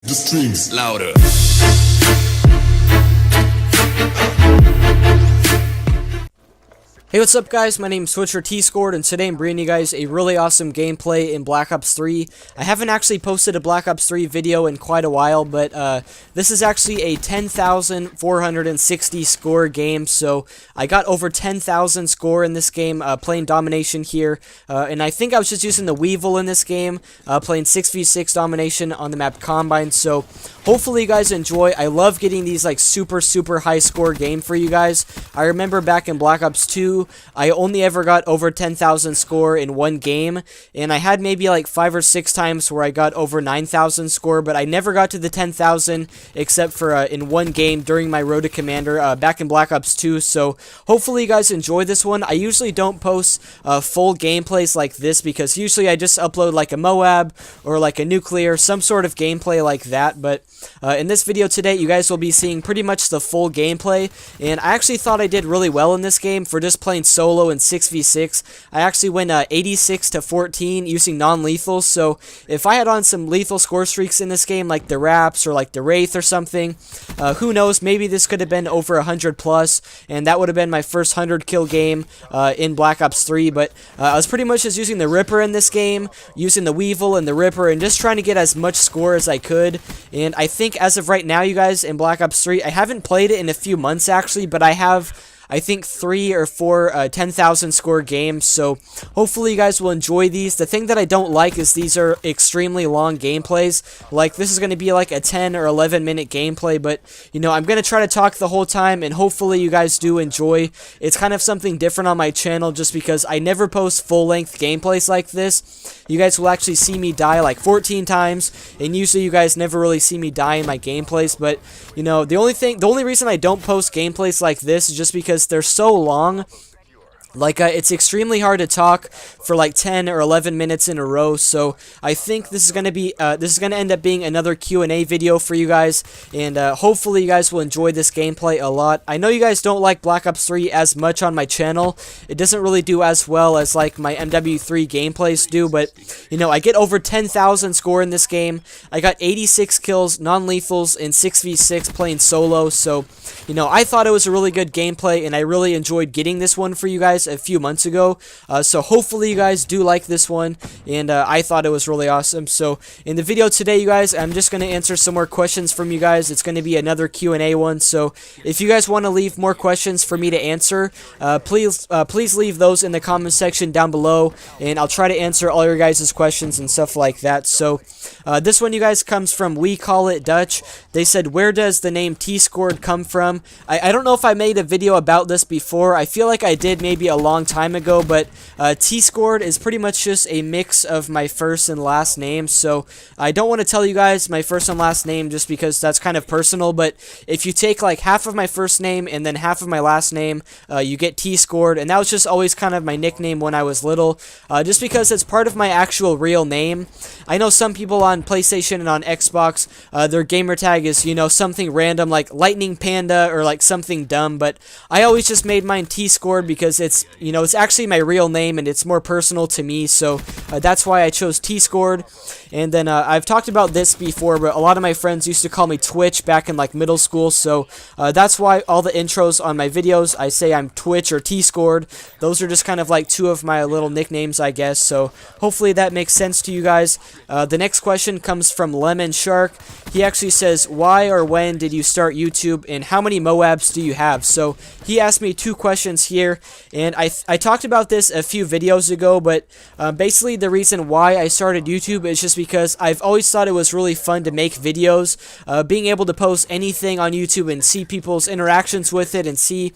The streams louder. Hey, what's up guys, my name is Switcher T-Scored, and today I'm bringing you guys a really awesome gameplay in Black Ops 3. I haven't actually posted a Black Ops 3 video in quite a while, but this is actually a 10,460 score game, so I got over 10,000 score in this game playing domination here, and I think I was just using the Weevil in this game, playing 6v6 domination on the map Combine, so hopefully you guys enjoy. I love getting these like super high score game for you guys. I remember back in Black Ops 2, I only ever got over 10,000 score in one game, and I had maybe like 5 or 6 times where I got over 9,000 score, but I never got to the 10,000 except for in one game during my Road to Commander back in Black Ops 2, so hopefully you guys enjoy this one. I usually don't post full gameplays like this because usually I just upload like a Moab or like a nuclear, some sort of gameplay like that, but in this video today you guys will be seeing pretty much the full gameplay, and I actually thought I did really well in this game for just playing solo in 6v6. I actually went 86 to 14 using non-lethals, so if I had on some lethal score streaks in this game like the Raps or like the Wraith or something, who knows, maybe this could have been over 100 plus, and that would have been my first 100 kill game in Black Ops 3, but I was pretty much just using the Ripper in this game, using the Weevil and the Ripper, and just trying to get as much score as I could. And I think as of right now, you guys, in Black Ops 3, I haven't played it in a few months actually, but I have, I think, 3 or 4 10,000 score games, so hopefully you guys will enjoy these. The thing that I don't like is these are extremely long gameplays. Like, this is going to be like a 10 or 11 minute gameplay, but, you know, I'm going to try to talk the whole time, and hopefully you guys do enjoy. It's kind of something different on my channel just because I never post full-length gameplays like this. You guys will actually see me die like 14 times, and usually you guys never really see me die in my gameplays, but, you know, the only reason I don't post gameplays like this is just because they're so long. Like, it's extremely hard to talk for like 10 or 11 minutes in a row, so I think this is going to be, this is going to end up being another Q&A video for you guys, and hopefully you guys will enjoy this gameplay a lot. I know you guys don't like Black Ops 3 as much on my channel. It doesn't really do as well as like my MW3 gameplays do, but, you know, I get over 10,000 score in this game. I got 86 kills, non-lethals, in 6v6 playing solo, so, you know, I thought it was a really good gameplay, and I really enjoyed getting this one for you guys a few months ago, so hopefully you guys do like this one, and I thought it was really awesome. So in the video today, you guys, I'm just going to answer some more questions from you guys. It's going to be another Q&A one, so if you guys want to leave more questions for me to answer, please leave those in the comment section down below, and I'll try to answer all your guys' questions and stuff like that. So this one, you guys, comes from We Call It Dutch. They said, where does the name T-Scored come from? I don't know if I made a video about this before. I feel like I did maybe a long time ago, but T-Scored is pretty much just a mix of my first and last name, so I don't want to tell you guys my first and last name just because that's kind of personal, but if you take like half of my first name and then half of my last name, you get T-Scored, and that was just always kind of my nickname when I was little, just because it's part of my actual real name. I know some people on PlayStation and on Xbox, their gamer tag is, you know, something random like Lightning Panda or like something dumb, but I always just made mine T-Scored because it's, you know, it's actually my real name and it's more personal to me, so that's why I chose T-Scored. And then I've talked about this before, but a lot of my friends used to call me Twitch back in like middle school, so that's why all the intros on my videos I say I'm Twitch or T-Scored. Those are just kind of like 2 of my little nicknames, I guess, so hopefully that makes sense to you guys. The next question comes from Lemon Shark. He actually says, why or when did you start YouTube, and how many Moabs do you have? So he asked me 2 questions here, and I talked about this a few videos ago, but basically the reason why I started YouTube is just because I've always thought it was really fun to make videos. Being able to post anything on YouTube and see people's interactions with it and see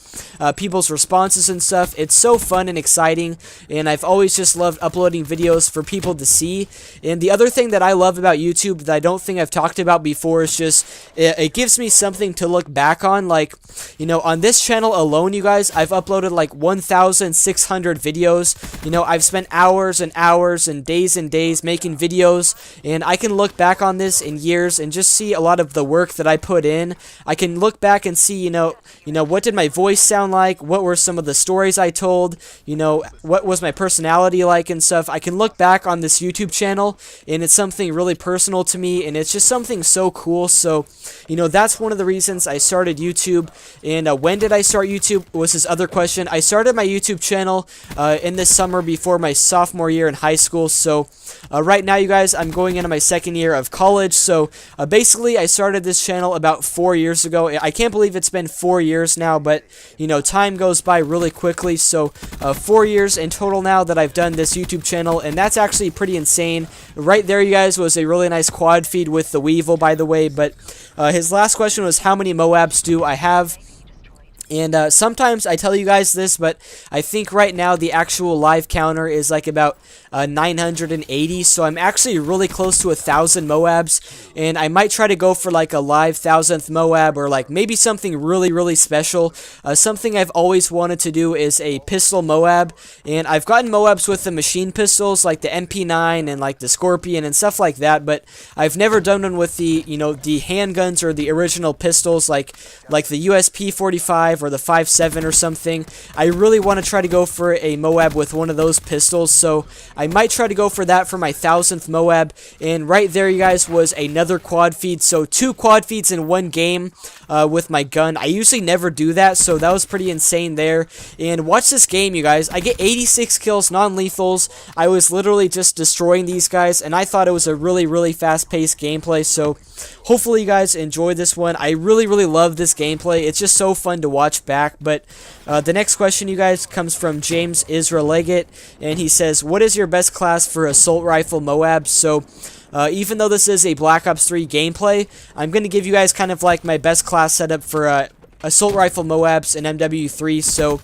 people's responses and stuff, it's so fun and exciting, and I've always just loved uploading videos for people to see. And the other thing that I love about YouTube that I don't think I've talked about before is just it gives me something to look back on. Like, you know, on this channel alone, you guys, I've uploaded like 1,600 videos. You know, I've spent hours and hours and days making videos, and I can look back on this in years and just see a lot of the work that I put in. I can look back and see, you know, what did my voice sound like? What were some of the stories I told? You know, what was my personality like and stuff? I can look back on this YouTube channel, and it's something really personal to me, and it's just something so cool. So, you know, that's one of the reasons I started YouTube. And when did I start YouTube was his other question. I started my YouTube channel in this summer before my sophomore year in high school. So right now, you guys, I'm going into my second year of college. So basically, I started this channel about 4 years ago. I can't believe it's been 4 years now, but, you know, time goes by really quickly. So 4 years in total now that I've done this YouTube channel, and that's actually pretty insane. Right there, you guys, was a really nice quad feed with the Weevil, by the way. But his last question was, how many Moabs do I have? And sometimes I tell you guys this, but I think right now the actual live counter is like about 980, so I'm actually really close to 1,000 Moabs, and I might try to go for like a live 1,000th Moab, or like maybe something really special. Something I've always wanted to do is a pistol Moab, and I've gotten Moabs with the machine pistols like the MP9 and like the Scorpion and stuff like that, but I've never done one with the, you know, the handguns or the original pistols like the USP-45 or the 5.7 or something. I really want to try to go for a Moab with one of those pistols, so I might try to go for that for my 1,000th Moab. And right there, you guys, was another quad feed. So 2 quad feeds in one game with my gun. I usually never do that, so that was pretty insane there. And watch this game, you guys. I get 86 kills, non-lethals. I was literally just destroying these guys, and I thought it was a really fast-paced gameplay. So hopefully you guys enjoyed this one. I really love this gameplay. It's just so fun to watch back. But the next question, you guys, comes from James Israel Leggett, and he says, what is your best class for assault rifle Moab? So even though this is a Black Ops 3 gameplay, I'm going to give you guys kind of like my best class setup for assault rifle Moabs and MW3. So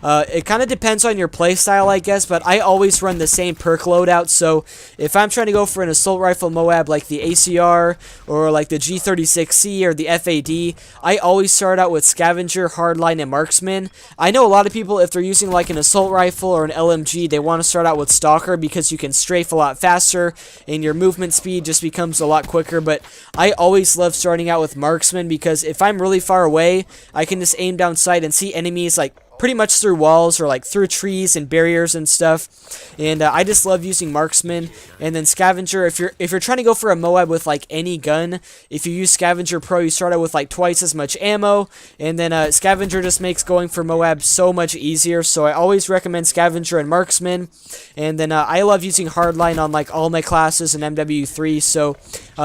it kind of depends on your playstyle, I guess, but I always run the same perk loadout. So if I'm trying to go for an assault rifle Moab like the ACR or like the G36C or the FAD, I always start out with Scavenger, Hardline, and Marksman. I know a lot of people, if they're using like an assault rifle or an LMG, they want to start out with Stalker because you can strafe a lot faster and your movement speed just becomes a lot quicker, but I always love starting out with Marksman because if I'm really far away, I can just aim down sight and see enemies like pretty much through walls or like through trees and barriers and stuff. And I just love using Marksman. And then Scavenger, if you're trying to go for a Moab with like any gun, if you use Scavenger Pro, you start out with like twice as much ammo, and then Scavenger just makes going for Moab so much easier. So I always recommend Scavenger and Marksman. And then I love using Hardline on like all my classes in MW3. So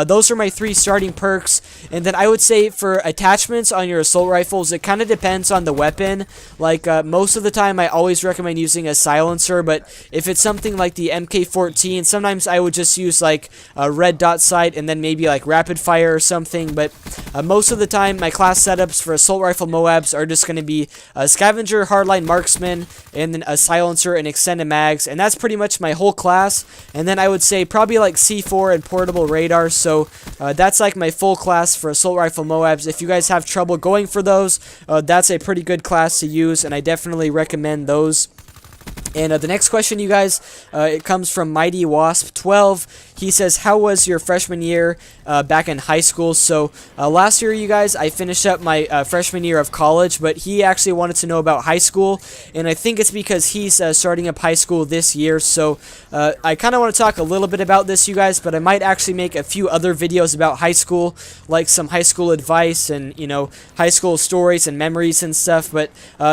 those are my 3 starting perks. And then I would say for attachments on your assault rifles, it kind of depends on the weapon. Like most of the time, I always recommend using a silencer, but if it's something like the MK14, sometimes I would just use like a red dot sight and then maybe like rapid fire or something. But most of the time, my class setups for assault rifle Moabs are just going to be a Scavenger, Hardline, Marksman, and then a silencer and extended mags, and that's pretty much my whole class. And then I would say probably like C4 and portable radar. So that's like my full class for assault rifle Moabs. If you guys have trouble going for those, that's a pretty good class to use, and I definitely recommend those. And the next question, you guys, it comes from Mighty Wasp 12. He says, how was your freshman year back in high school? So last year, you guys, I finished up my freshman year of college, but he actually wanted to know about high school, and I think it's because he's starting up high school this year. So I kind of want to talk a little bit about this, you guys, but I might actually make a few other videos about high school, like some high school advice and, you know, high school stories and memories and stuff. But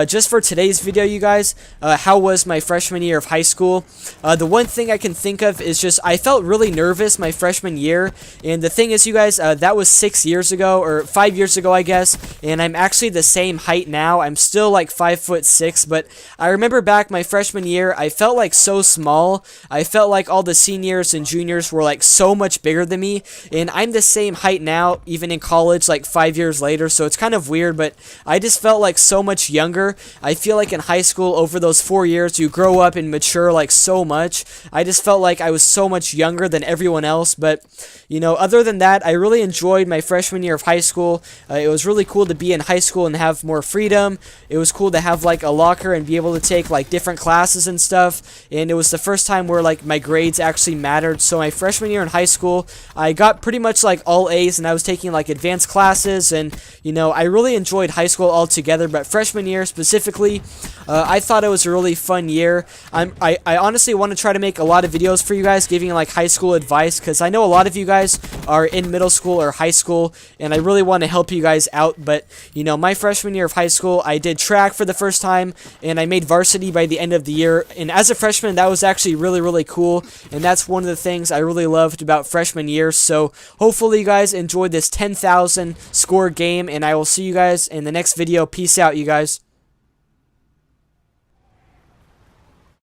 just for today's video, you guys, how was my freshman year of high school? The one thing I can think of is just I felt really nervous my freshman year, and the thing is, you guys, that was 6 years ago, or 5 years ago, I guess, and I'm actually the same height now. I'm still like 5'6", but I remember back my freshman year, I felt like so small. I felt like all the seniors and juniors were like so much bigger than me, and I'm the same height now, even in college, like 5 years later, so it's kind of weird, but I just felt like so much younger. I feel like in high school, over those 4 years, to grow up and mature like so much. I just felt like I was so much younger than everyone else. But you know, other than that, I really enjoyed my freshman year of high school. It was really cool to be in high school and have more freedom. It was cool to have like a locker and be able to take like different classes and stuff. And it was the first time where like my grades actually mattered. So my freshman year in high school, I got pretty much like all A's, and I was taking like advanced classes, and you know, I really enjoyed high school altogether. But freshman year specifically, I thought it was a really fun year. I honestly want to try to make a lot of videos for you guys giving like high school advice, because I know a lot of you guys are in middle school or high school, and I really want to help you guys out. But you know, my freshman year of high school, I did track for the first time, and I made varsity by the end of the year. And as a freshman, that was actually really cool, and that's one of the things I really loved about freshman year. So hopefully you guys enjoyed this 10,000 score game, and I will see you guys in the next video. Peace out, you guys.